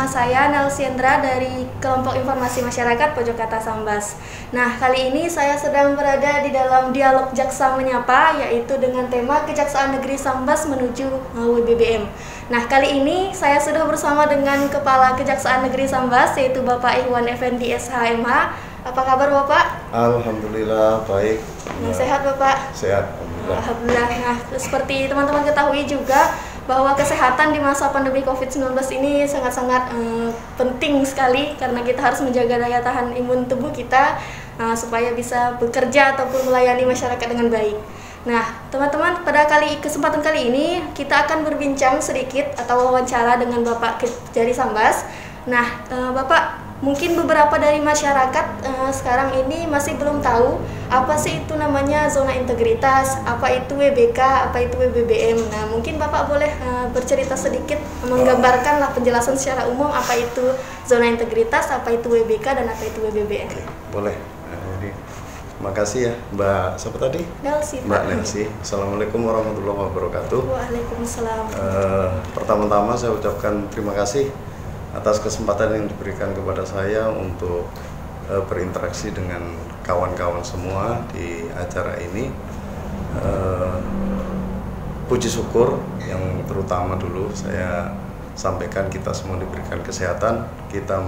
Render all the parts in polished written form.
Nama saya Nelsiendra dari Kelompok Informasi Masyarakat Pojok Kata Sambas. Nah, kali ini saya sedang berada di dalam dialog Jaksa Menyapa, yaitu dengan tema Kejaksaan Negeri Sambas menuju WBBM. Nah, kali ini saya sudah bersama dengan Kepala Kejaksaan Negeri Sambas, yaitu Bapak Ikhwan Effendi SHMH. Apa kabar Bapak? Alhamdulillah baik. Nah, sehat Bapak? Sehat, Alhamdulillah. Nah, seperti teman-teman ketahui juga bahwa kesehatan di masa pandemi COVID-19 ini sangat-sangat penting sekali, karena kita harus menjaga daya tahan imun tubuh kita supaya bisa bekerja ataupun melayani masyarakat dengan baik. Nah, teman-teman, pada kesempatan kali ini kita akan berbincang sedikit atau wawancara dengan Bapak Kejari Sambas. Nah, Bapak, mungkin beberapa dari masyarakat sekarang ini masih belum tahu apa sih itu namanya zona integritas, apa itu WBK, apa itu WBBM. Nah, mungkin Bapak boleh bercerita sedikit, menggambarkanlah penjelasan secara umum apa itu zona integritas, apa itu WBK, dan apa itu WBBM. Oke, boleh. Jadi, terima kasih ya Mbak, siapa tadi? Nelsi. Mbak Nelsi. Assalamualaikum warahmatullahi wabarakatuh. Waalaikumsalam. Pertama-tama saya ucapkan terima kasih atas kesempatan yang diberikan kepada saya untuk berinteraksi dengan kawan-kawan semua di acara ini. Puji syukur yang terutama dulu saya sampaikan, kita semua diberikan kesehatan, kita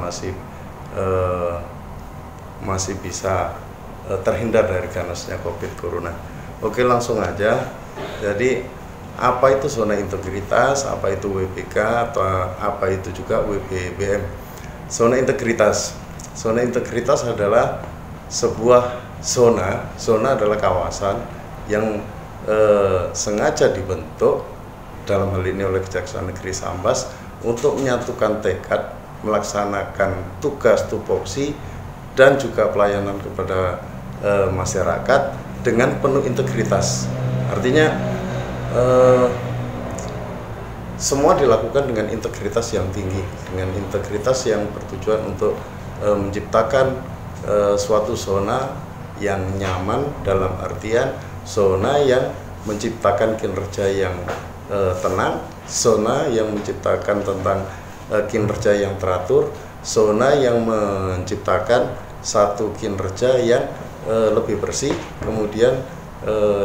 masih bisa terhindar dari ganasnya COVID Corona. Oke, langsung aja. Jadi apa itu zona integritas, apa itu WBK, atau apa itu juga WBBM. Zona integritas adalah sebuah zona adalah kawasan yang sengaja dibentuk dalam hal ini oleh Kejaksaan Negeri Sambas untuk menyatukan tekad melaksanakan tugas tupoksi dan juga pelayanan kepada masyarakat dengan penuh integritas. Artinya semua dilakukan dengan integritas yang tinggi, dengan integritas yang bertujuan untuk menciptakan suatu zona yang nyaman, dalam artian zona yang menciptakan kinerja yang tenang, zona yang menciptakan tentang kinerja yang teratur, zona yang menciptakan satu kinerja yang lebih bersih, kemudian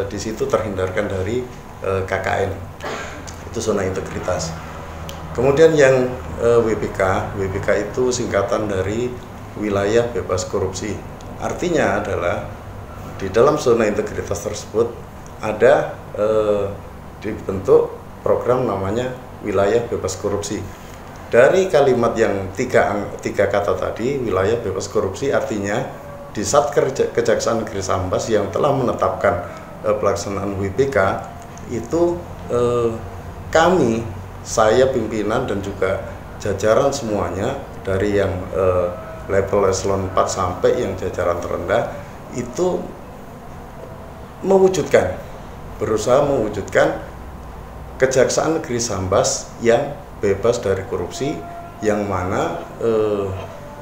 di situ terhindarkan dari KKN. Itu zona integritas. Kemudian yang WBK itu singkatan dari wilayah bebas korupsi. Artinya adalah di dalam zona integritas tersebut ada dibentuk program namanya wilayah bebas korupsi. Dari kalimat yang tiga kata tadi, wilayah bebas korupsi, artinya di Satker Kejaksaan Negeri Sambas yang telah menetapkan pelaksanaan WBK itu saya pimpinan dan juga jajaran semuanya dari yang level eselon 4 sampai yang jajaran terendah itu berusaha mewujudkan Kejaksaan Negeri Sambas yang bebas dari korupsi, yang mana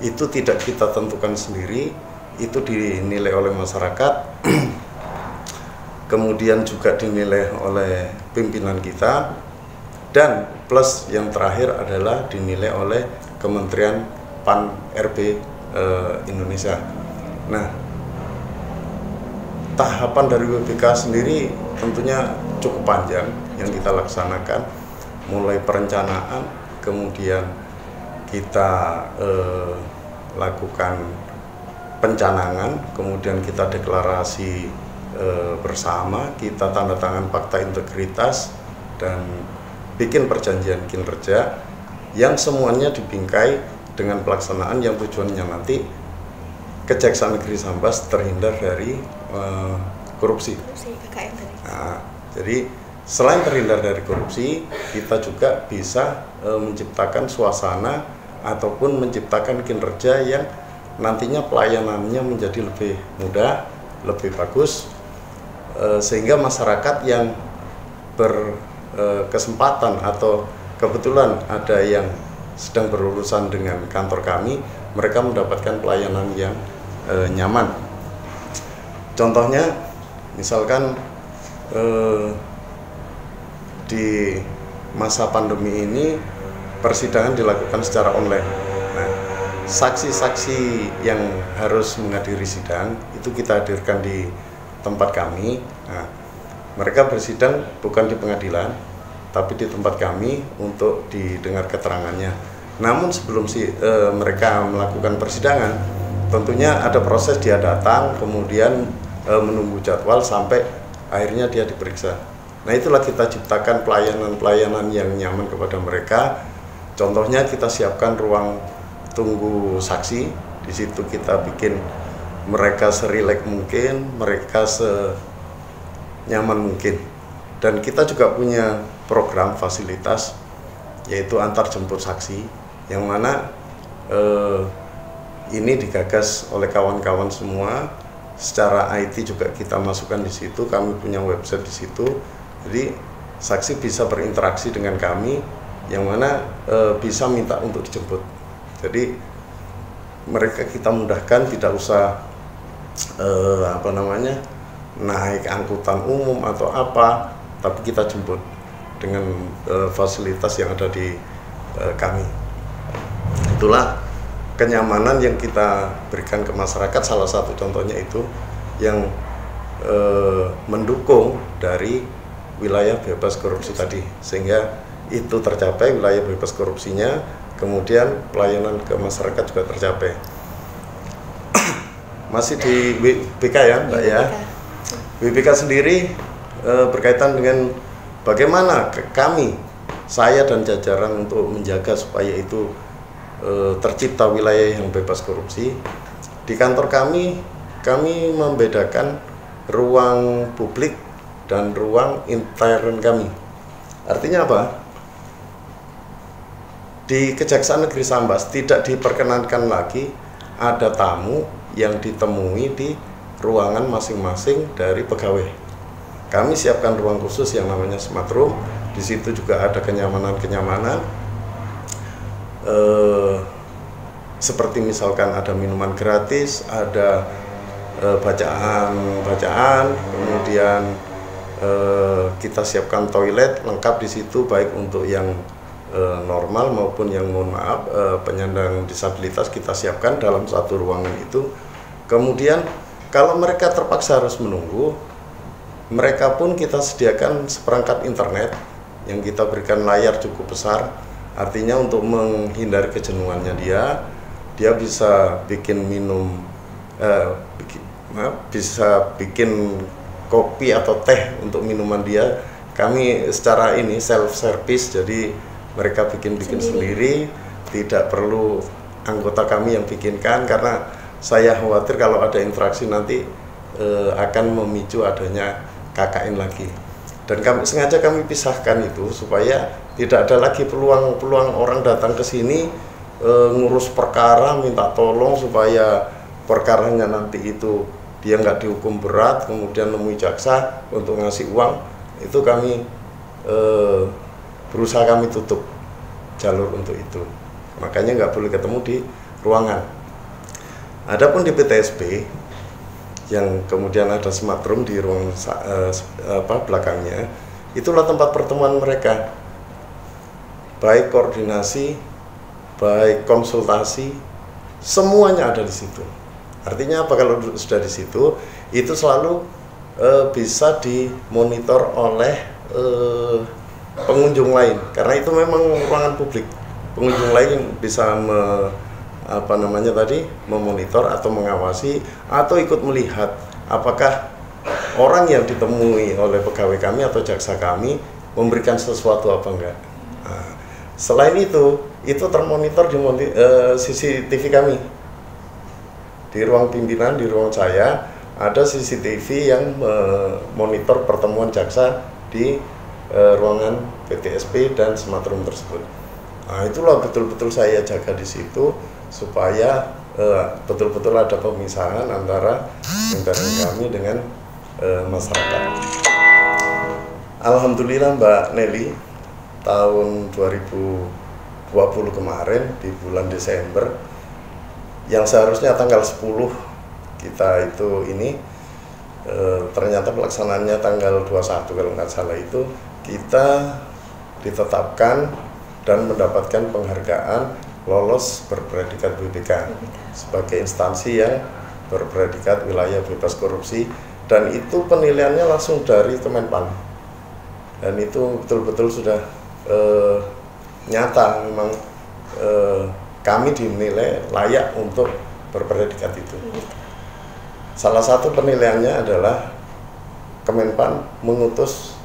itu tidak kita tentukan sendiri, itu dinilai oleh masyarakat, kemudian juga dinilai oleh pimpinan kita, dan plus yang terakhir adalah dinilai oleh Kementerian PAN RB Indonesia. Nah, tahapan dari WBK sendiri tentunya cukup panjang yang kita laksanakan, mulai perencanaan, kemudian kita lakukan pencanangan, kemudian kita deklarasi bersama, kita tanda tangan fakta integritas dan bikin perjanjian kinerja yang semuanya dibingkai dengan pelaksanaan yang tujuannya nanti Kejaksaan Negeri Sambas terhindar dari korupsi. Nah, jadi selain terhindar dari korupsi, kita juga bisa menciptakan suasana ataupun menciptakan kinerja yang nantinya pelayanannya menjadi lebih mudah, lebih bagus, sehingga masyarakat yang berkesempatan atau kebetulan ada yang sedang berurusan dengan kantor kami, mereka mendapatkan pelayanan yang nyaman. Contohnya, misalkan di masa pandemi ini persidangan dilakukan secara online. Nah, saksi-saksi yang harus menghadiri sidang itu kita hadirkan di tempat kami. Nah, mereka bersidang bukan di pengadilan, tapi di tempat kami untuk didengar keterangannya. Namun sebelum mereka melakukan persidangan, tentunya ada proses dia datang, kemudian menunggu jadwal sampai akhirnya dia diperiksa. Nah, itulah kita ciptakan pelayanan-pelayanan yang nyaman kepada mereka. Contohnya kita siapkan ruang tunggu saksi. Di situ kita bikin mereka serileks mungkin, mereka senyaman mungkin. Dan kita juga punya program fasilitas yaitu antar jemput saksi, yang mana ini digagas oleh kawan-kawan semua. Secara IT juga kita masukkan di situ, kami punya website di situ. Jadi saksi bisa berinteraksi dengan kami, yang mana bisa minta untuk dijemput. Jadi mereka kita mudahkan, tidak usah naik angkutan umum atau apa, tapi kita jemput dengan fasilitas yang ada di kami. Itulah kenyamanan yang kita berikan ke masyarakat. Salah satu contohnya itu yang mendukung dari wilayah bebas korupsi tadi, sehingga itu tercapai wilayah bebas korupsinya, kemudian pelayanan ke masyarakat juga tercapai. Masih di WBK ya Mbak ya. WBK sendiri berkaitan dengan bagaimana kami, saya dan jajaran untuk menjaga supaya itu tercipta wilayah yang bebas korupsi. Di kantor kami membedakan ruang publik dan ruang intern kami. Artinya apa? Di Kejaksaan Negeri Sambas tidak diperkenankan lagi ada tamu yang ditemui di ruangan masing-masing dari pegawai. Kami siapkan ruang khusus yang namanya smart room. Di situ juga ada kenyamanan-kenyamanan. Seperti misalkan ada minuman gratis, ada bacaan-bacaan, kemudian kita siapkan toilet lengkap di situ, baik untuk yang normal maupun yang penyandang disabilitas kita siapkan dalam satu ruangan itu. Kemudian kalau mereka terpaksa harus menunggu, mereka pun kita sediakan seperangkat internet yang kita berikan layar cukup besar. Artinya untuk menghindari kejenuhannya dia bisa bikin minum, bisa bikin kopi atau teh untuk minuman dia. Kami secara ini self service, jadi mereka bikin sendiri, tidak perlu anggota kami yang bikinkan, karena saya khawatir kalau ada interaksi nanti akan memicu adanya KKN lagi. Dan sengaja kami pisahkan itu supaya tidak ada lagi peluang orang datang ke sini ngurus perkara, minta tolong supaya perkaranya nanti itu dia nggak dihukum berat, kemudian nemui jaksa untuk ngasih uang. Itu kami berusaha kami tutup jalur untuk itu. Makanya nggak boleh ketemu di ruangan. Adapun di PTSB yang kemudian ada smart room di ruang belakangnya, itulah tempat pertemuan mereka, baik koordinasi, baik konsultasi, semuanya ada di situ. Artinya apa? Kalau sudah di situ, itu selalu bisa dimonitor oleh pengunjung lain, karena itu memang ruangan publik. Pengunjung lain bisa memonitor atau mengawasi atau ikut melihat apakah orang yang ditemui oleh pegawai kami atau jaksa kami memberikan sesuatu apa enggak. Nah, selain itu termonitor di CCTV kami. Di ruang pimpinan, di ruang saya ada CCTV yang memonitor pertemuan jaksa di ruangan PTSB dan smart room tersebut. Nah, itulah betul-betul saya jaga di situ supaya betul-betul ada pemisahan antara intern kami dengan masyarakat. Alhamdulillah Mbak Nelly, tahun 2020 kemarin di bulan Desember, yang seharusnya tanggal 10 kita itu ini ternyata pelaksanaannya tanggal 21 kalau nggak salah, itu kita ditetapkan dan mendapatkan penghargaan lolos berpredikat WBK sebagai instansi yang berpredikat wilayah bebas korupsi, dan itu penilaiannya langsung dari Kemenpan, dan itu betul-betul sudah nyata memang kami dinilai layak untuk berpredikat itu. Salah satu penilaiannya adalah Kemenpan mengutus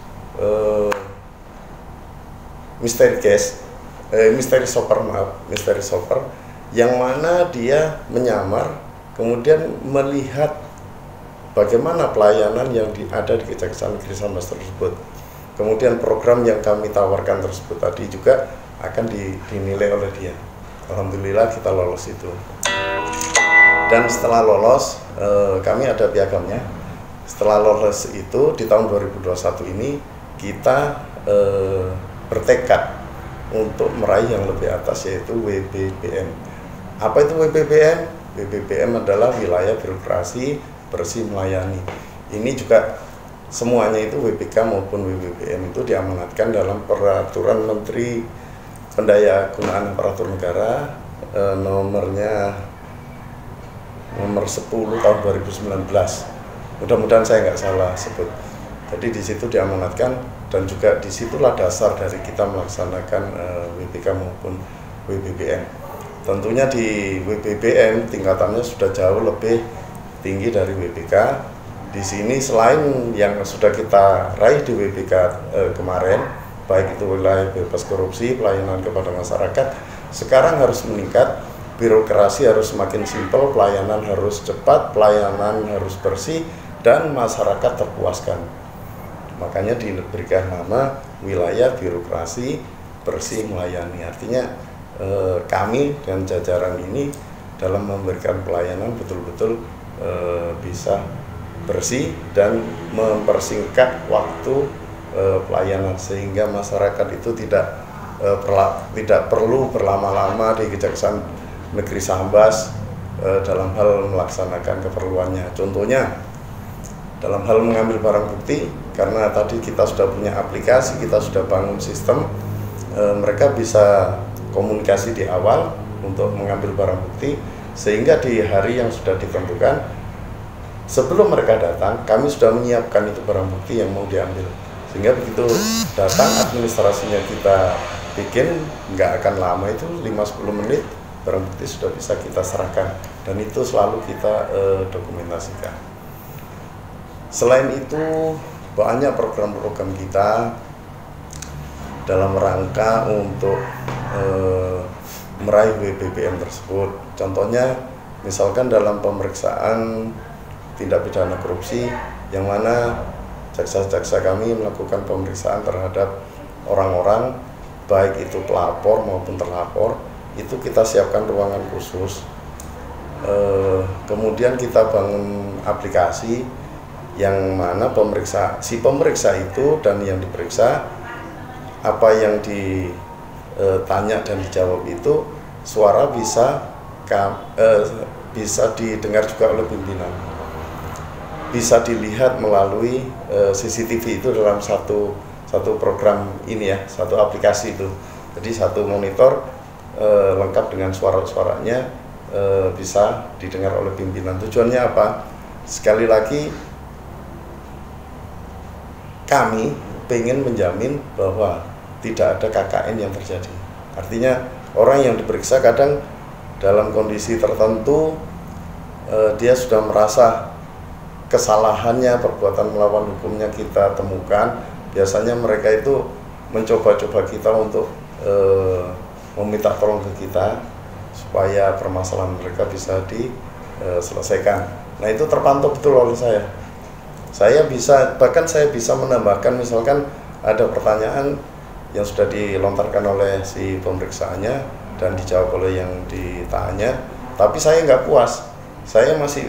misteri shopper yang mana dia menyamar, kemudian melihat bagaimana pelayanan yang ada di Kejaksaan Negeri Sambas tersebut. Kemudian program yang kami tawarkan tersebut tadi juga akan dinilai oleh dia. Alhamdulillah kita lolos itu. Dan setelah lolos, kami ada piagamnya. Setelah lolos itu di tahun 2021 ini kita bertekad untuk meraih yang lebih atas, yaitu WBBM. Apa itu WBBM? WBBM adalah wilayah birokrasi bersih melayani. Ini juga semuanya itu WBK maupun WBBM itu diamanatkan dalam Peraturan Menteri Pendayagunaan Aparatur Negara nomor 10 tahun 2019. Mudah-mudahan saya nggak salah sebut. Jadi di situ diamanatkan, dan juga disitulah dasar dari kita melaksanakan WBK maupun WBBM. Tentunya di WBBM tingkatannya sudah jauh lebih tinggi dari WBK. Di sini selain yang sudah kita raih di WBK kemarin, baik itu wilayah bebas korupsi, pelayanan kepada masyarakat, sekarang harus meningkat, birokrasi harus semakin simpel, pelayanan harus cepat, pelayanan harus bersih, dan masyarakat terpuaskan. Makanya diberikan nama wilayah birokrasi bersih melayani. Artinya kami dan jajaran ini dalam memberikan pelayanan betul-betul bisa bersih dan mempersingkat waktu pelayanan, sehingga masyarakat itu tidak perlu berlama-lama di Kejaksaan Negeri Sambas dalam hal melaksanakan keperluannya. Contohnya dalam hal mengambil barang bukti, karena tadi kita sudah punya aplikasi, kita sudah bangun sistem, mereka bisa komunikasi di awal untuk mengambil barang bukti, sehingga di hari yang sudah ditentukan sebelum mereka datang, kami sudah menyiapkan itu barang bukti yang mau diambil, sehingga begitu datang administrasinya kita bikin, nggak akan lama, itu 5-10 menit barang bukti sudah bisa kita serahkan, dan itu selalu kita dokumentasikan. Selain itu, banyak program-program kita dalam rangka untuk meraih WBBM tersebut. Contohnya, misalkan dalam pemeriksaan tindak pidana korupsi, yang mana jaksa-jaksa kami melakukan pemeriksaan terhadap orang-orang, baik itu pelapor maupun terlapor, itu kita siapkan ruangan khusus. Kemudian kita bangun aplikasi yang mana si pemeriksa itu dan yang diperiksa, apa yang ditanya dan dijawab itu suara bisa didengar juga oleh pimpinan, bisa dilihat melalui CCTV itu dalam satu program ini ya, satu aplikasi itu. Jadi satu monitor lengkap dengan suara-suaranya bisa didengar oleh pimpinan. Tujuannya apa? Sekali lagi, kami ingin menjamin bahwa tidak ada KKN yang terjadi. Artinya orang yang diperiksa kadang dalam kondisi tertentu dia sudah merasa kesalahannya, perbuatan melawan hukumnya kita temukan. Biasanya mereka itu mencoba-coba kita untuk meminta tolong ke kita supaya permasalahan mereka bisa diselesaikan. Nah, itu terpantau betul oleh saya. Bahkan saya bisa menambahkan, misalkan ada pertanyaan yang sudah dilontarkan oleh si pemeriksaannya dan dijawab oleh yang ditanya, tapi saya nggak puas, saya masih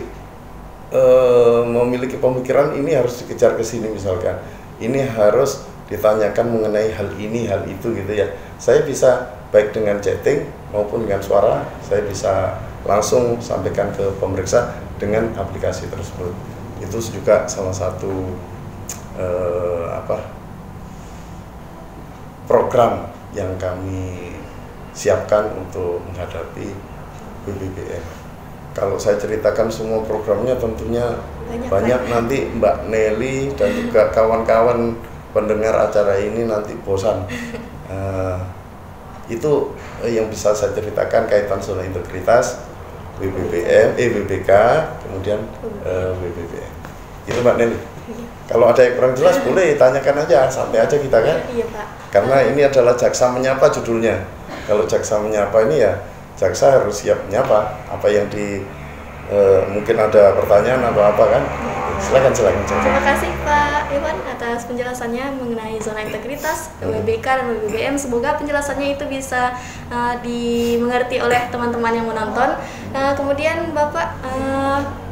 memiliki pemikiran ini harus dikejar ke sini, misalkan ini harus ditanyakan mengenai hal ini, hal itu gitu ya. Saya bisa baik dengan chatting maupun dengan suara, saya bisa langsung sampaikan ke pemeriksa dengan aplikasi tersebut. Itu juga salah satu program yang kami siapkan untuk menghadapi WBBM. Kalau saya ceritakan semua programnya tentunya banyak nanti Mbak Nelly dan juga kawan-kawan pendengar acara ini nanti bosan. Itu yang bisa saya ceritakan kaitan zona integritas, WBK, kemudian WBBM. Itu Mbak Nelly. Kalau ada yang kurang jelas boleh tanyakan aja, santai aja kita kan. Iya, Pak. Karena ini adalah Jaksa Menyapa judulnya. Kalau Jaksa Menyapa ini ya jaksa harus siap menyapa. Apa yang mungkin ada pertanyaan atau apa kan? Silakan. Terima kasih Pak Iwan atas penjelasannya mengenai zona integritas, WBK dan WBBM. Semoga penjelasannya itu bisa dimengerti oleh teman-teman yang menonton. Kemudian Bapak,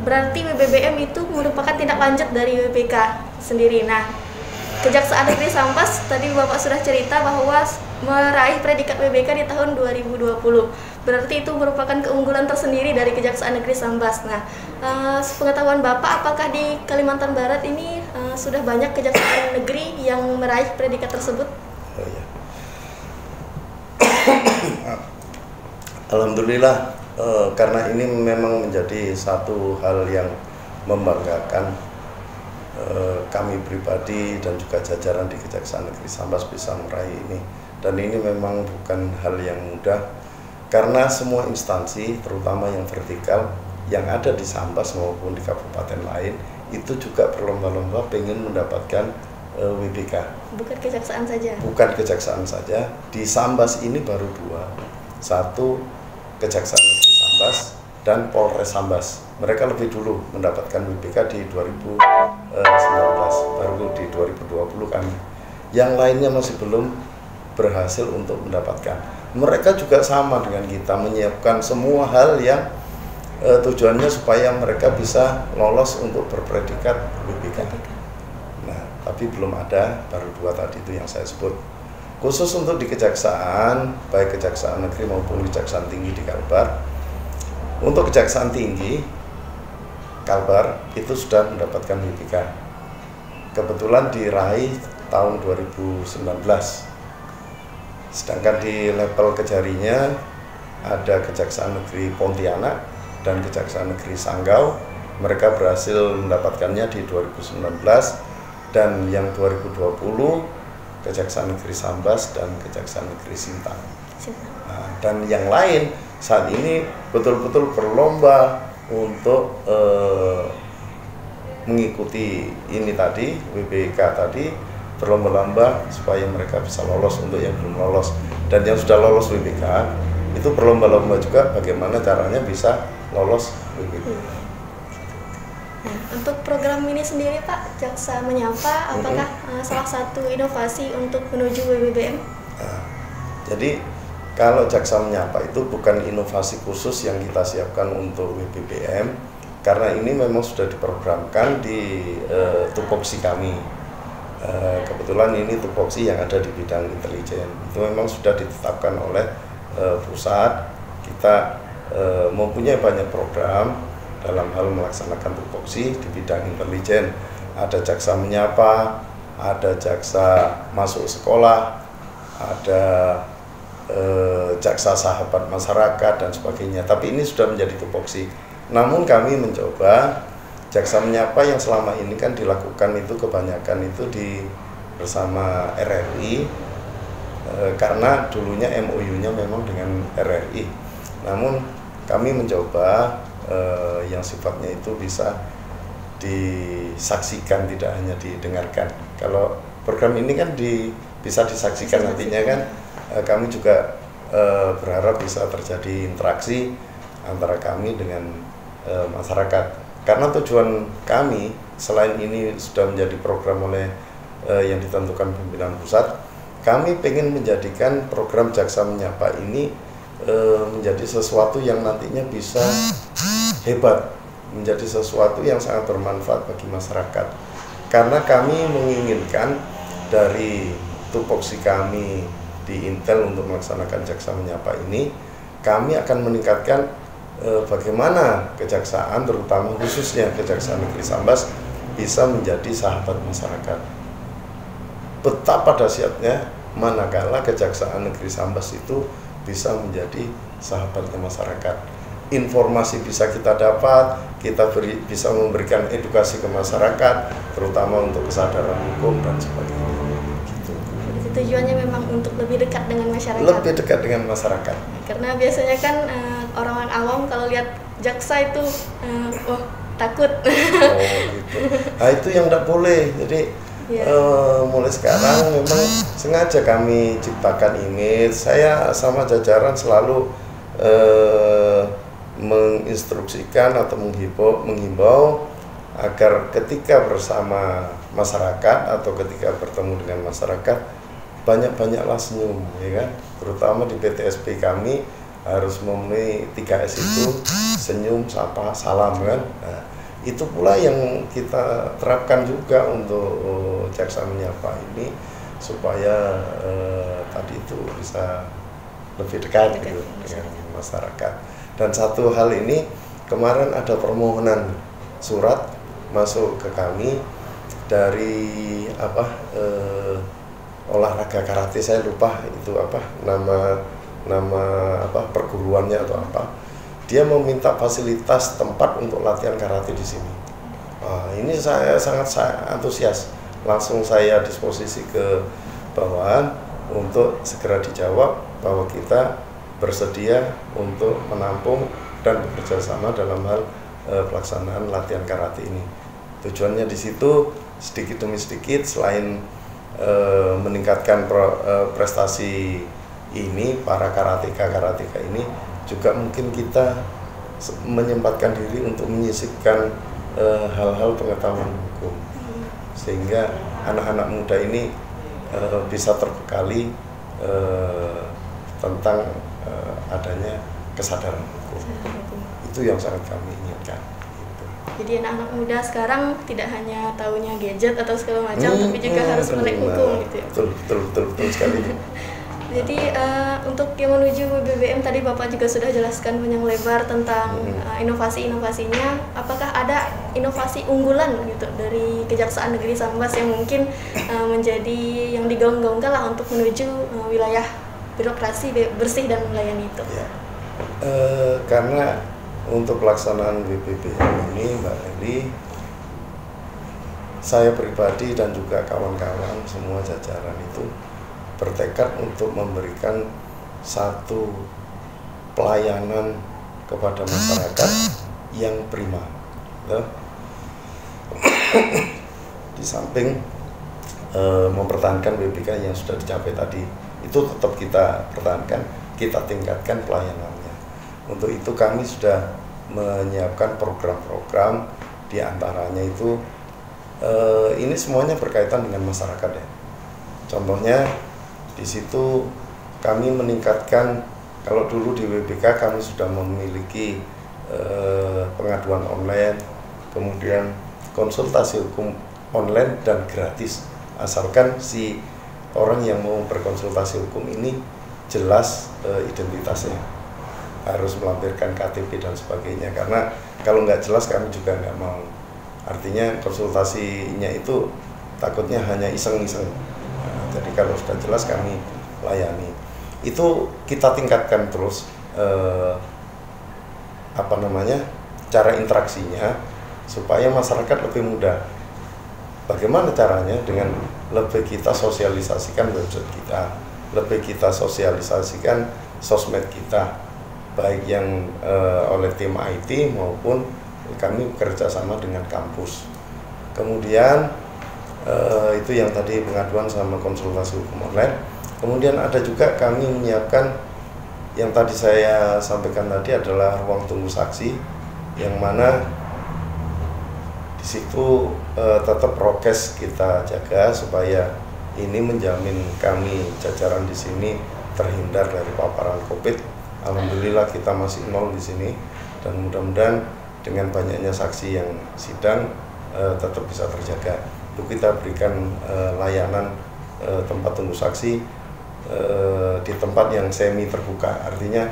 berarti WBBM itu merupakan tindak lanjut dari WBK sendiri. Nah, Kejaksaan Negeri Sambas tadi Bapak sudah cerita bahwa meraih predikat WBK di tahun 2020. Berarti itu merupakan keunggulan tersendiri dari Kejaksaan Negeri Sambas. Nah, sepengetahuan Bapak, apakah di Kalimantan Barat ini sudah banyak kejaksaan negeri yang meraih predikat tersebut? Oh, ya. Alhamdulillah, karena ini memang menjadi satu hal yang membanggakan. Kami pribadi dan juga jajaran di Kejaksaan Negeri Sambas bisa meraih ini, dan ini memang bukan hal yang mudah karena semua instansi terutama yang vertikal yang ada di Sambas maupun di kabupaten lain itu juga berlomba-lomba pengen mendapatkan WBK. Bukan kejaksaan saja. Bukan kejaksaan saja, di Sambas ini baru dua, satu Kejaksaan Negeri Sambas dan Polres Sambas. Mereka lebih dulu mendapatkan WBK di 2019, baru di 2020 kami. Yang lainnya masih belum berhasil untuk mendapatkan. Mereka juga sama dengan kita, menyiapkan semua hal yang tujuannya supaya mereka bisa lolos untuk berpredikat WBK. Nah, tapi belum ada, baru dua tadi itu yang saya sebut. Khusus untuk di kejaksaan, baik Kejaksaan Negeri maupun Kejaksaan Tinggi di Kalbar. Untuk Kejaksaan Tinggi Kalbar itu sudah mendapatkan WBK. Kebetulan diraih tahun 2019. Sedangkan di level kejarinya ada Kejaksaan Negeri Pontianak dan Kejaksaan Negeri Sanggau. Mereka berhasil mendapatkannya di 2019, dan yang 2020 Kejaksaan Negeri Sambas dan Kejaksaan Negeri Sintang. Nah, dan yang lain saat ini betul-betul berlomba untuk mengikuti ini tadi, WBK tadi, berlomba-lomba supaya mereka bisa lolos untuk yang belum lolos. Dan yang sudah lolos WBK itu berlomba-lomba juga bagaimana caranya bisa lolos WBK. Nah, untuk program ini sendiri Pak, Jaksa Menyapa, apakah salah satu inovasi untuk menuju WBBM? Nah, jadi kalau Jaksa Menyapa itu bukan inovasi khusus yang kita siapkan untuk WBBM, karena ini memang sudah diprogramkan di tupoksi kami. Kebetulan ini tupoksi yang ada di bidang intelijen, itu memang sudah ditetapkan oleh pusat. Kita mempunyai banyak program dalam hal melaksanakan tupoksi di bidang intelijen. Ada Jaksa Menyapa, ada Jaksa Masuk Sekolah, ada Jaksa Sahabat Masyarakat dan sebagainya. Tapi ini sudah menjadi tupoksi. Namun kami mencoba Jaksa Menyapa yang selama ini kan dilakukan itu kebanyakan itu bersama RRI, karena dulunya MOU-nya memang dengan RRI. Namun kami mencoba yang sifatnya itu bisa disaksikan, tidak hanya didengarkan. Kalau program ini kan bisa disaksikan nantinya kan, kami juga berharap bisa terjadi interaksi antara kami dengan masyarakat. Karena tujuan kami selain ini sudah menjadi program oleh yang ditentukan pimpinan pusat, kami ingin menjadikan program Jaksa Menyapa ini menjadi sesuatu yang nantinya bisa hebat, menjadi sesuatu yang sangat bermanfaat bagi masyarakat. Karena kami menginginkan dari tupoksi kami di Intel untuk melaksanakan Jaksa Menyapa ini, kami akan meningkatkan bagaimana kejaksaan, terutama khususnya Kejaksaan Negeri Sambas, bisa menjadi sahabat masyarakat. Betapa dahsyatnya manakala Kejaksaan Negeri Sambas itu bisa menjadi sahabatnya masyarakat. Informasi bisa kita dapat, kita bisa memberikan edukasi ke masyarakat, terutama untuk kesadaran hukum dan sebagainya. Gitu. Jadi tujuannya memang untuk lebih dekat dengan masyarakat. Lebih dekat dengan masyarakat. Karena biasanya kan orang-orang awam kalau lihat jaksa itu, takut. Oh gitu. Nah itu yang tidak boleh. Jadi mulai sekarang memang sengaja kami ciptakan image. Saya sama jajaran selalu menginstruksikan atau menghimbau agar ketika bersama masyarakat atau ketika bertemu dengan masyarakat banyak-banyaklah senyum, ya kan? Terutama di PTSP kami harus memenuhi 3S itu, senyum, sapa, salam, kan? Nah, itu pula yang kita terapkan juga untuk jaksa menyapa ini supaya tadi itu bisa lebih dekat gitu dengan masyarakat. Dan satu hal ini, kemarin ada permohonan surat masuk ke kami dari olahraga karate, saya lupa itu nama perguruannya atau apa. Dia meminta fasilitas tempat untuk latihan karate di sini. Ini saya sangat antusias. Langsung saya disposisi ke bawahan untuk segera dijawab bahwa kita bersedia untuk menampung dan bekerja sama dalam hal pelaksanaan latihan karate ini. Tujuannya di situ sedikit demi sedikit selain meningkatkan prestasi ini, para karateka ini juga mungkin kita menyempatkan diri untuk menyisipkan hal-hal pengetahuan hukum sehingga anak-anak muda ini bisa terbekali tentang adanya kesadaran hukum. Itu yang sangat kami inginkan. Gitu. Jadi anak-anak muda sekarang tidak hanya taunya gadget atau segala macam, tapi juga harus melek hukum gitu ya. Betul sekali. Jadi untuk yang menuju BBM tadi Bapak juga sudah jelaskan panjang lebar tentang inovasi-inovasinya. Apakah ada inovasi unggulan gitu dari Kejaksaan Negeri Sambas yang mungkin menjadi yang digaung-gaungkan lah untuk menuju wilayah birokrasi bersih dan melayani itu? Ya. Karena untuk pelaksanaan BBM ini Mbak Eli, saya pribadi dan juga kawan-kawan semua jajaran itu bertekad untuk memberikan satu pelayanan kepada masyarakat yang prima. Di samping mempertahankan BPK yang sudah dicapai tadi, itu tetap kita pertahankan, kita tingkatkan pelayanannya. Untuk itu kami sudah menyiapkan program-program, diantaranya itu ini semuanya berkaitan dengan masyarakat ya. Contohnya di situ kami meningkatkan, kalau dulu di WBK kami sudah memiliki pengaduan online, kemudian konsultasi hukum online dan gratis, asalkan si orang yang mau berkonsultasi hukum ini jelas identitasnya, harus melampirkan KTP dan sebagainya, karena kalau nggak jelas kami juga nggak mau. Artinya konsultasinya itu takutnya hanya iseng-iseng. Jadi kalau sudah jelas kami layani. Itu kita tingkatkan terus cara interaksinya supaya masyarakat lebih mudah. Bagaimana caranya? Dengan lebih kita sosialisasikan website kita, lebih kita sosialisasikan sosmed kita, baik yang oleh tim IT maupun kami bekerja sama dengan kampus. Kemudian itu yang tadi pengaduan sama konsultasi hukum online. Kemudian ada juga kami menyiapkan yang tadi saya sampaikan tadi adalah ruang tunggu saksi, yang mana di situ tetap prokes kita jaga supaya ini menjamin kami jajaran di sini terhindar dari paparan COVID. Alhamdulillah kita masih nol di sini, dan mudah-mudahan dengan banyaknya saksi yang sidang tetap bisa terjaga. Untuk kita berikan layanan tempat tunggu saksi di tempat yang semi terbuka, artinya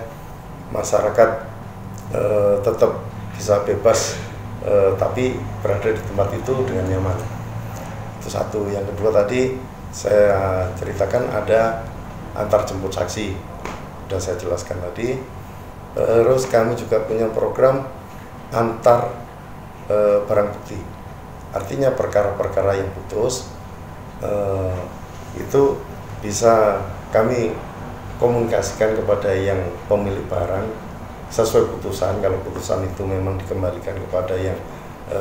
masyarakat tetap bisa bebas tapi berada di tempat itu dengan nyaman. Itu satu. Yang kedua tadi saya ceritakan ada antar jemput saksi, sudah saya jelaskan tadi. Terus kami juga punya program antar barang bukti, artinya perkara-perkara yang putus itu bisa kami komunikasikan kepada yang pemilik barang sesuai putusan. Kalau putusan itu memang dikembalikan kepada yang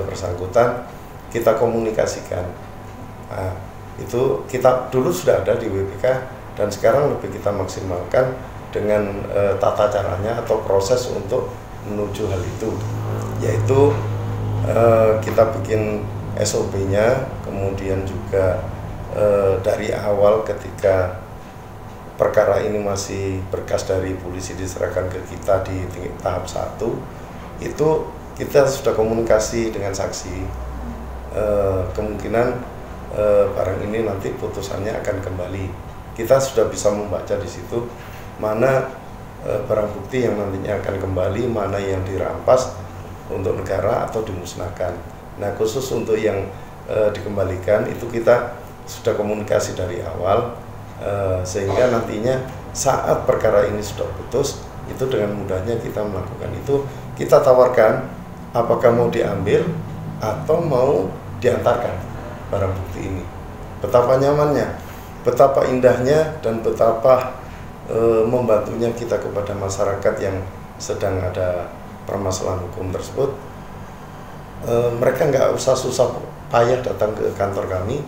bersangkutan, kita komunikasikan. Nah, itu kita dulu sudah ada di WPK dan sekarang lebih kita maksimalkan dengan tata caranya atau proses untuk menuju hal itu, yaitu kita bikin SOP-nya, kemudian juga dari awal ketika perkara ini masih berkas dari polisi diserahkan ke kita di tahap 1, itu kita sudah komunikasi dengan saksi, kemungkinan barang ini nanti putusannya akan kembali. Kita sudah bisa membaca di situ mana barang bukti yang nantinya akan kembali, mana yang dirampas untuk negara atau dimusnahkan. Nah, khusus untuk yang dikembalikan itu kita sudah komunikasi dari awal, sehingga nantinya saat perkara ini sudah putus, itu dengan mudahnya kita melakukan itu. Kita tawarkan apakah mau diambil atau mau diantarkan barang bukti ini. Betapa nyamannya, betapa indahnya, dan betapa membantunya kita kepada masyarakat yang sedang ada permasalahan hukum tersebut. Mereka nggak usah susah payah datang ke kantor kami,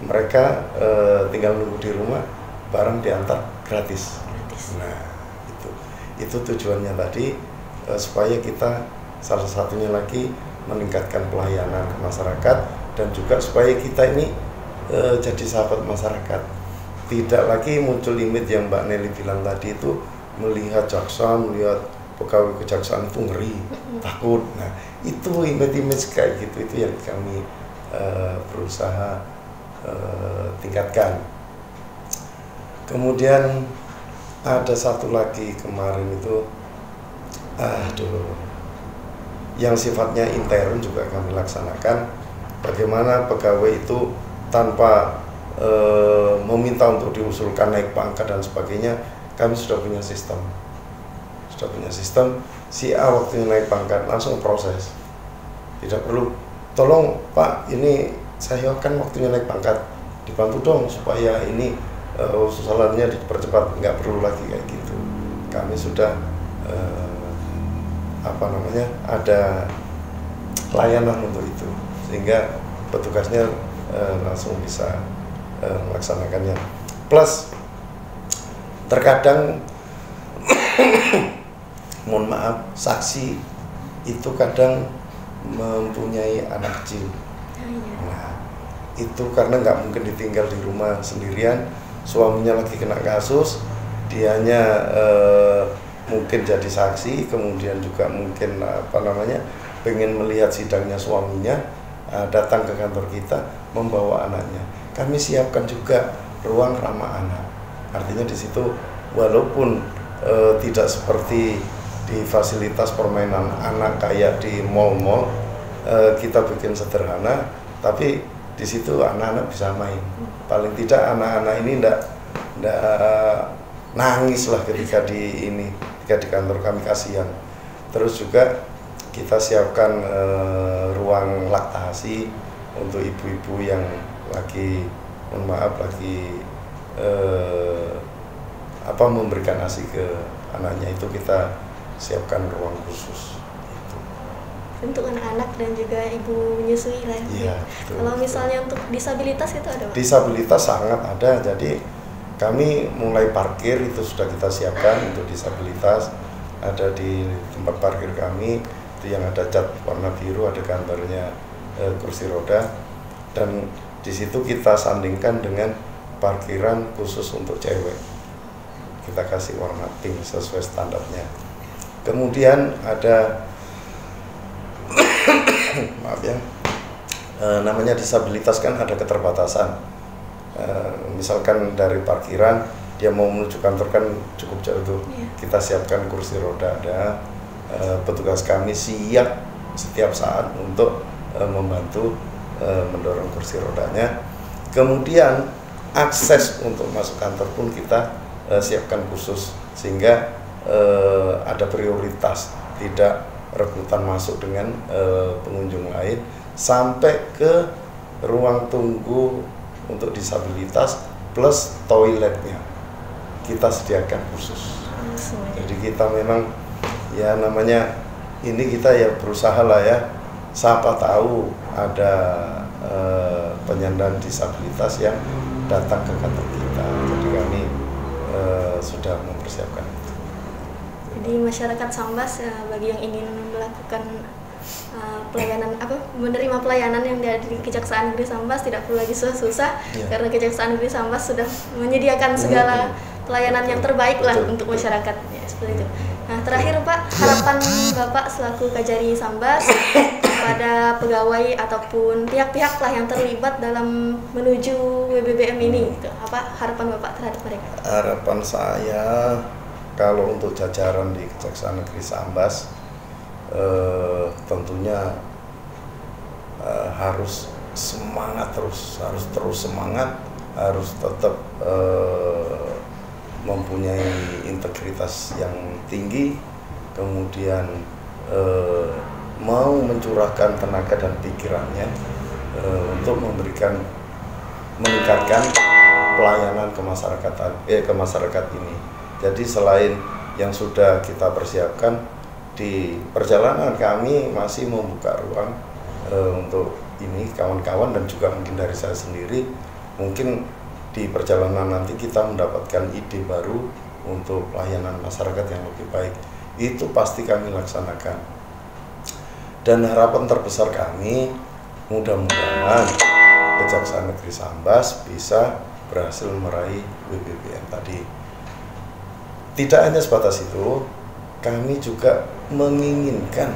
mereka tinggal nunggu di rumah, barang diantar gratis. Nah, itu tujuannya tadi, supaya kita salah satunya lagi meningkatkan pelayanan ke masyarakat, dan juga supaya kita ini jadi sahabat masyarakat. Tidak lagi muncul limit yang Mbak Nelly bilang tadi, itu melihat jaksa, melihat pegawai kejaksaan itu ngeri, takut. Nah, itu image kayak gitu, itu yang kami berusaha tingkatkan. Kemudian ada satu lagi kemarin itu, yang sifatnya intern juga kami laksanakan. Bagaimana pegawai itu tanpa meminta untuk diusulkan naik pangkat dan sebagainya, kami sudah punya sistem. Si A waktunya naik pangkat langsung proses, tidak perlu tolong Pak, ini saya kan waktunya naik pangkat, dibantu dong supaya ini usulannya dipercepat. Nggak perlu lagi kayak gitu. Kami sudah ada layanan untuk itu, sehingga petugasnya langsung bisa melaksanakannya. Plus terkadang mohon maaf, saksi itu kadang mempunyai anak kecil. Nah, itu karena nggak mungkin ditinggal di rumah sendirian, suaminya lagi kena kasus, dianya mungkin jadi saksi, kemudian juga mungkin pengen melihat sidangnya suaminya, datang ke kantor kita membawa anaknya. Kami siapkan juga ruang ramah anak. Artinya di situ walaupun tidak seperti di fasilitas permainan anak kayak di mall-mall, kita bikin sederhana, tapi di situ anak-anak bisa main. Paling tidak anak-anak ini ndak nangis lah ketika di kantor kami, kasihan. Terus juga kita siapkan ruang laktasi untuk ibu-ibu yang lagi memberikan ASI ke anaknya, itu kita siapkan ruang khusus. Untuk anak-anak dan juga ibu menyusui lah. Iya, kalau misalnya untuk disabilitas itu ada? Disabilitas sangat ada. Jadi kami mulai parkir itu sudah kita siapkan untuk disabilitas. Ada di tempat parkir kami itu yang ada cat warna biru, ada gambarnya kursi roda, dan di situ kita sandingkan dengan parkiran khusus untuk cewek. Kita kasih warna pink sesuai standarnya. Kemudian ada maaf ya, namanya disabilitas kan ada keterbatasan. Misalkan dari parkiran dia mau menuju kantor kan cukup jauh tuh, kita siapkan kursi roda ada, petugas kami siap setiap saat untuk membantu mendorong kursi rodanya. Kemudian akses untuk masuk kantor pun kita siapkan khusus, sehingga ada prioritas, tidak rebutan masuk dengan pengunjung lain, sampai ke ruang tunggu untuk disabilitas plus toiletnya kita sediakan khusus. Jadi kita memang ya namanya ini kita ya berusaha lah ya, siapa tahu ada penyandang disabilitas yang datang ke kantor kita, jadi kami sudah mempersiapkan itu. Jadi masyarakat Sambas bagi yang ingin melakukan pelayanan menerima pelayanan yang dari Kejaksaan Negeri Sambas tidak perlu lagi susah-susah, karena Kejaksaan Negeri Sambas sudah menyediakan segala pelayanan yang terbaik lah untuk masyarakat, ya, seperti itu. Nah, terakhir Pak, harapan Bapak selaku Kajari Sambas kepada pegawai ataupun pihak-pihak lah yang terlibat dalam menuju WBBM ini, gitu. Apa harapan Bapak terhadap mereka? Harapan saya kalau untuk jajaran di Kejaksaan Negeri Sambas tentunya harus semangat terus, harus terus semangat, harus tetap mempunyai integritas yang tinggi, kemudian mau mencurahkan tenaga dan pikirannya untuk meningkatkan pelayanan ke masyarakat ini. Jadi selain yang sudah kita persiapkan, di perjalanan kami masih membuka ruang untuk ini kawan-kawan dan juga mungkin dari saya sendiri, mungkin di perjalanan nanti kita mendapatkan ide baru untuk pelayanan masyarakat yang lebih baik. Itu pasti kami laksanakan. Dan harapan terbesar kami, mudah-mudahan Kejaksaan Negeri Sambas bisa berhasil meraih WBBM tadi. Tidak hanya sebatas itu, kami juga menginginkan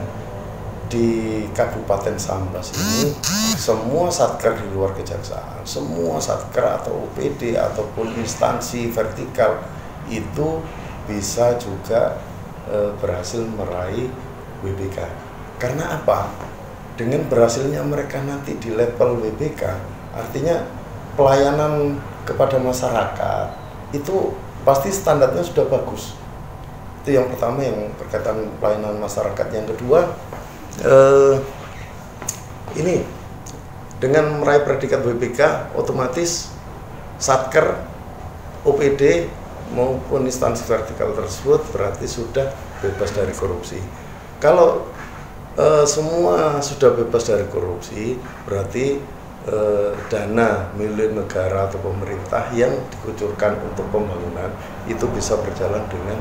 di Kabupaten Sambas ini semua satker di luar kejaksaan, semua satker atau OPD ataupun instansi vertikal itu bisa juga berhasil meraih WBK. Karena apa? Dengan berhasilnya mereka nanti di level WBK, artinya pelayanan kepada masyarakat itu pasti standarnya sudah bagus. Itu yang pertama yang berkaitan pelayanan masyarakat. Yang kedua, ini dengan meraih predikat WBK, otomatis satker, OPD maupun instansi vertikal tersebut berarti sudah bebas dari korupsi. Kalau semua sudah bebas dari korupsi, berarti dana milik negara atau pemerintah yang dikucurkan untuk pembangunan itu bisa berjalan dengan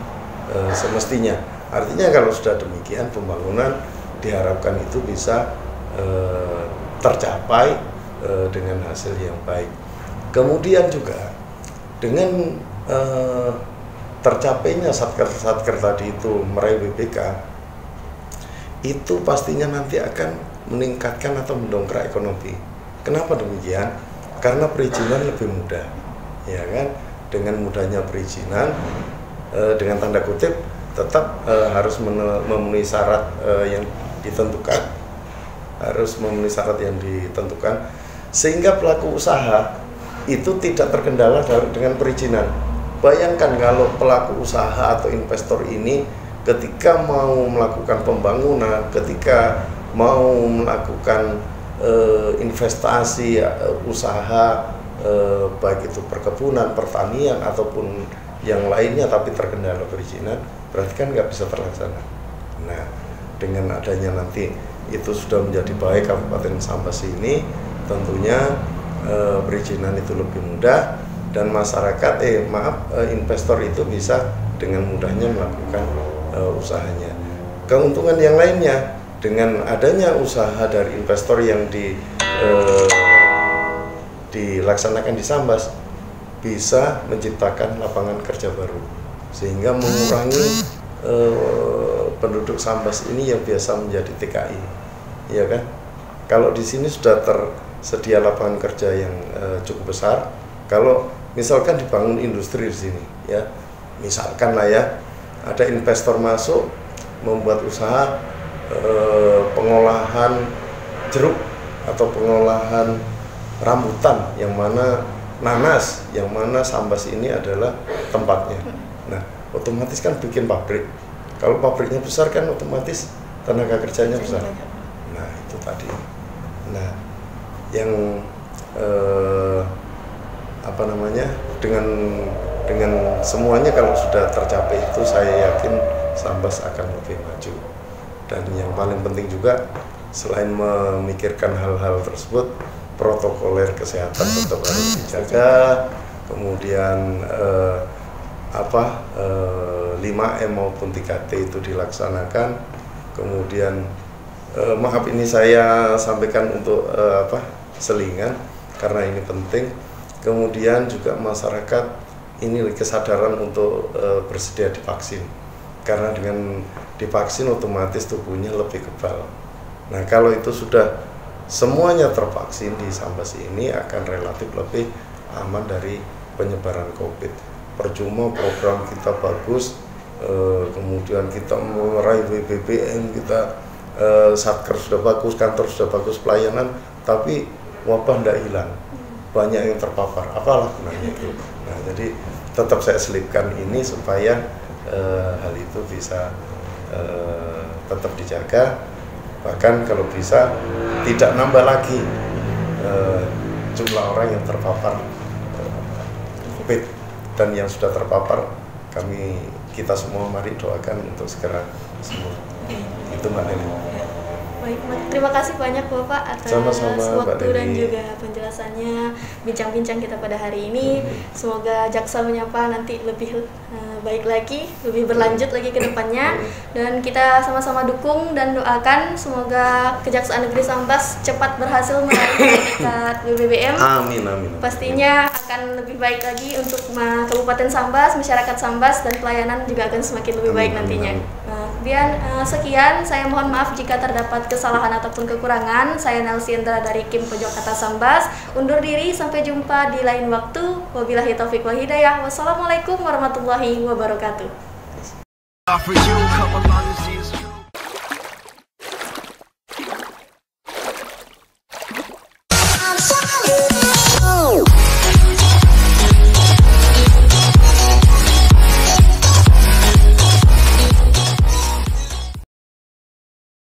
semestinya. Artinya kalau sudah demikian, pembangunan diharapkan itu bisa tercapai dengan hasil yang baik. Kemudian juga dengan tercapainya satker-satker tadi itu meraih WBK, itu pastinya nanti akan meningkatkan atau mendongkrak ekonomi. Kenapa demikian? Karena perizinan lebih mudah, ya kan? Dengan mudahnya perizinan, dengan tanda kutip tetap harus memenuhi syarat yang ditentukan, sehingga pelaku usaha itu tidak terkendala dengan perizinan. Bayangkan kalau pelaku usaha atau investor ini ketika mau melakukan pembangunan, ketika mau melakukan investasi usaha, baik itu perkebunan, pertanian ataupun yang lainnya, tapi terkendala perizinan, berarti kan nggak bisa terlaksana. Nah, dengan adanya nanti itu sudah menjadi baik Kabupaten Sambas ini, tentunya perizinan itu lebih mudah dan masyarakat, investor itu bisa dengan mudahnya melakukan usahanya. Keuntungan yang lainnya, dengan adanya usaha dari investor yang dilaksanakan di Sambas, bisa menciptakan lapangan kerja baru, sehingga mengurangi penduduk Sambas ini yang biasa menjadi TKI, ya kan? Kalau di sini sudah tersedia lapangan kerja yang cukup besar, kalau misalkan dibangun industri di sini, ya, misalkan lah ya, ada investor masuk membuat usaha pengolahan jeruk atau pengolahan rambutan, yang mana nanas, yang mana Sambas ini adalah tempatnya. Nah, otomatis kan bikin pabrik. Kalau pabriknya besar kan otomatis tenaga kerjanya besar. Nah, itu tadi. Nah, yang apa namanya, dengan semuanya kalau sudah tercapai itu, saya yakin Sambas akan lebih maju. Dan yang paling penting juga, selain memikirkan hal-hal tersebut, protokoler kesehatan tetap harus dijaga, kemudian 5M maupun 3T itu dilaksanakan, kemudian maaf ini saya sampaikan untuk selingan karena ini penting. Kemudian juga masyarakat ini kesadaran untuk bersedia divaksin, karena dengan divaksin otomatis tubuhnya lebih kebal. Nah, kalau itu sudah semuanya tervaksin di Sambas ini, akan relatif lebih aman dari penyebaran COVID. Percuma program kita bagus, kemudian kita meraih BBM, kita satker sudah bagus, kantor sudah bagus, pelayanan, tapi wabah tidak hilang, banyak yang terpapar, apalah gunanya itu. Nah, jadi tetap saya selipkan ini supaya hal itu bisa tetap dijaga. Bahkan kalau bisa tidak nambah lagi jumlah orang yang terpapar COVID, dan yang sudah terpapar kita semua mari doakan untuk segera sembuh. Itu Mbak Neni. Baik, terima kasih banyak Bapak atas waktu dan juga penjelasannya, bincang-bincang kita pada hari ini. Semoga Jaksa Menyapa nanti lebih baik lagi, lebih berlanjut lagi ke depannya, dan kita sama-sama dukung dan doakan semoga Kejaksaan Negeri Sambas cepat berhasil meraih sertifikat BBBM. Amin, amin. Pastinya akan lebih baik lagi untuk Kabupaten Sambas, masyarakat Sambas, dan pelayanan juga akan semakin lebih baik nantinya. Kemudian sekian, saya mohon maaf jika terdapat kesalahan ataupun kekurangan. Saya Nelsi Endra dari Kim Pojok Kata Sambas undur diri, sampai jumpa di lain waktu. Wabillahi taufiq wal hidayah. Wassalamualaikum warahmatullahi wabarakatuh.